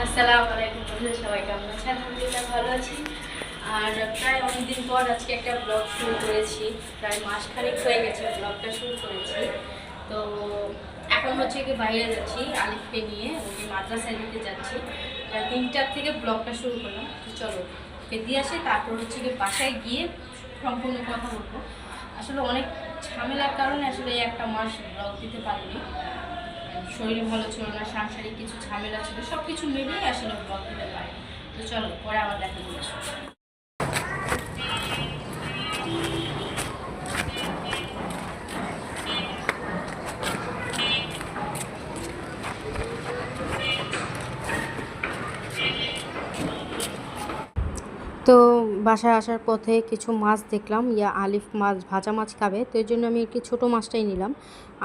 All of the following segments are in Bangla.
আসসালামু আলাইকুম বন্ধুরা, সবাই কেমন আছেন? আলহামদুলিল্লাহ ভালো আছি। আর প্রায় অনেকদিন পর আজকে একটা ব্লগ শুরু করেছি। প্রায় মাসখানেক হয়ে গেছে ব্লগটা শুরু করেছি। তো এখন হচ্ছে কি বাইরে যাচ্ছি আলিফকে নিয়ে, ওকে মাদ্রাসায় দিতে যাচ্ছি। প্রায় 3টার থেকে ব্লগটা শুরু করলাম। তো চলো ওকে দিয়ে আসি, তারপর হচ্ছে কি বাসায় গিয়ে সম্পূর্ণ কথা বলবো। আসলে অনেক ঝামেলার কারণে আসলে এই একটা মাস ব্লগ দিতে পারিনি। শরীর ভালো ছিল না, সাংসারিক কিছু ঝামেলা ছিল, সব কিছু মিলিয়ে আসলে ব্লগ দিতে পারি। তো চলো পরে আবার দেখা যাচ্ছে। তো বাসায় আসার পথে কিছু মাছ দেখলাম, আলিফ মাছ ভাজা মাছ খাবে, তো এই জন্য আমি একটু ছোটো মাছটাই নিলাম।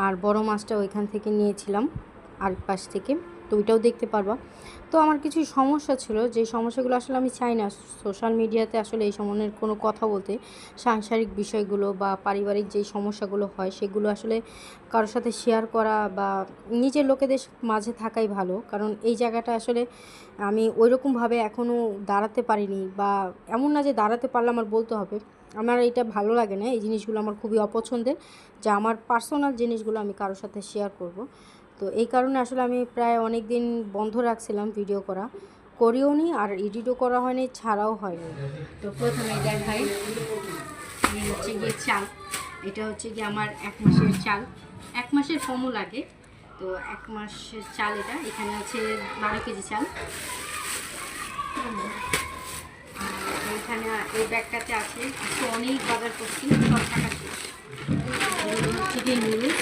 আর বড় মাছটা ওইখান থেকে নিয়েছিলাম আরেক পাশ থেকে, তো ওইটাও দেখতে পারবা। তো আমার কিছু সমস্যা ছিল, যে সমস্যাগুলো আসলে আমি চাই না সোশ্যাল মিডিয়াতে আসলে এই সময়ের কোনো কথা বলতে। সাংসারিক বিষয়গুলো বা পারিবারিক যেই সমস্যাগুলো হয় সেগুলো আসলে কারোর সাথে শেয়ার করা বা নিজের লোকেদের মাঝে থাকাই ভালো। কারণ এই জায়গাটা আসলে আমি ওইরকমভাবে এখনও দাঁড়াতে পারিনি, বা এমন না যে দাঁড়াতে পারলে আমার বলতে হবে। আমার এটা ভালো লাগে না, এই জিনিসগুলো আমার খুবই অপছন্দের, যে আমার পার্সোনাল জিনিসগুলো আমি কারোর সাথে শেয়ার করব। তো এই কারণে আসলে আমি প্রায় অনেক দিন বন্ধ রাখছিলাম ভিডিও করিও নি, আর এডিটও করা হয়নি, ছাড়াও হয়নি। তো প্রথমে দেখাই হচ্ছে গিয়ে চাল। এটা হচ্ছে গিয়ে আমার 1 মাসের চাল, 1 মাসের কমও লাগে। তো 1 মাসের চাল, এটা এখানে আছে 12 কেজি চাল। আর এইখানে এই ব্যাগটাতে আছে আজকে অনেক বাজার করছি, সব টাকা শেষ। হচ্ছে গিয়ে নুডলস।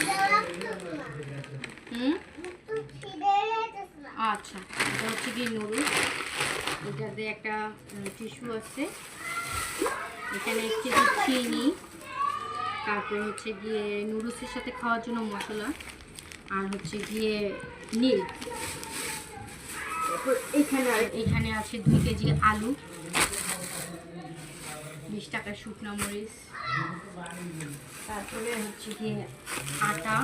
আচ্ছা, এটা হচ্ছে গিয়ে নুডলস। এটাতে একটা টিস্যু আছে, এখানে 1 কেজি চিনি, তারপর হচ্ছে গিয়ে নুডলসের সাথে খাওয়ার জন্য মশলা, আর হচ্ছে গিয়ে নীল। তারপর এখানে আছে 2 কেজি আলু, 20 টাকার শুকনা মরিচ, তারপরে হচ্ছে গিয়ে আটা,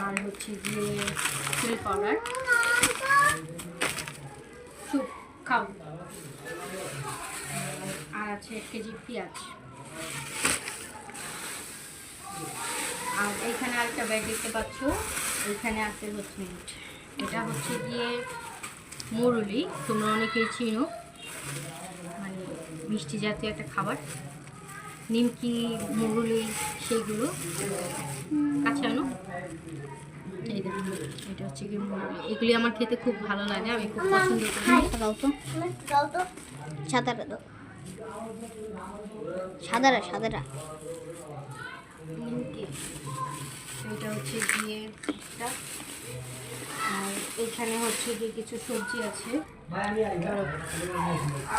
আর হচ্ছে গিয়ে চিলি পাউডার, চুপ খাও, আর আছে 1 কেজি পেঁয়াজ। আর এইখানে আরেকটা ব্যাগ দেখতে পাচ্ছ, এইখানে আছে হচ্ছে এটা হচ্ছে গিয়ে মুরুলি, তোমরা অনেকেই চিনো, মানে মিষ্টি জাতীয় একটা খাবার, নিমকি মুরুলি সেইগুলো। কাছে আনো, এই দেখো, এটা হচ্ছে গিয়ে মুরুলি। এগুলি আমার খেতে খুব ভালো লাগে, আমি খুব পছন্দ করি। দাও তো সাদাটা দাও, সাদাটা নিমকি, এটা হচ্ছে গিয়ে একটা। আর এখানে হচ্ছে গিয়ে কিছু সবজি আছে,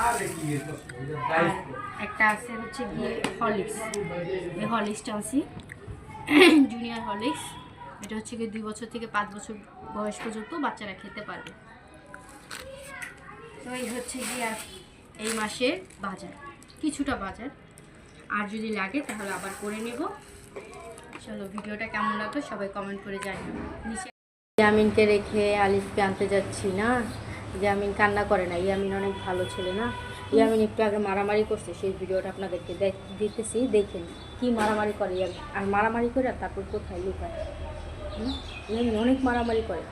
আর একটা আছে হচ্ছে গিয়ে হরলিক্স। এই হরলিক্সটা আছে জুনিয়র হরলিক্স। এটা হচ্ছে গিয়ে 2 বছর থেকে 5 বছর বয়স পর্যন্ত বাচ্চারা খেতে পারবে। তো এই হচ্ছে গিয়ে এই মাসের বাজার, কিছুটা বাজার, আর যদি লাগে তাহলে আবার করে নেব। চলো, ভিডিওটা কেমন লাগলো সবাই কমেন্ট করে জানিও নিচে। ইয়ামিনকে রেখে আলিফকে আনতে যাচ্ছি না, ইয়ামিন কান্না করে না, ইয়ামিন অনেক ভালো ছেলে না। ইয়ামিন একটু আগে মারামারি করছে, সেই ভিডিওটা আপনাদেরকে দিতেছি, দেখেন কি মারামারি করে ইয়ামিন। আর মারামারি করে আর তারপর কোথায় লুকায়, ইয়ামিন অনেক মারামারি করে।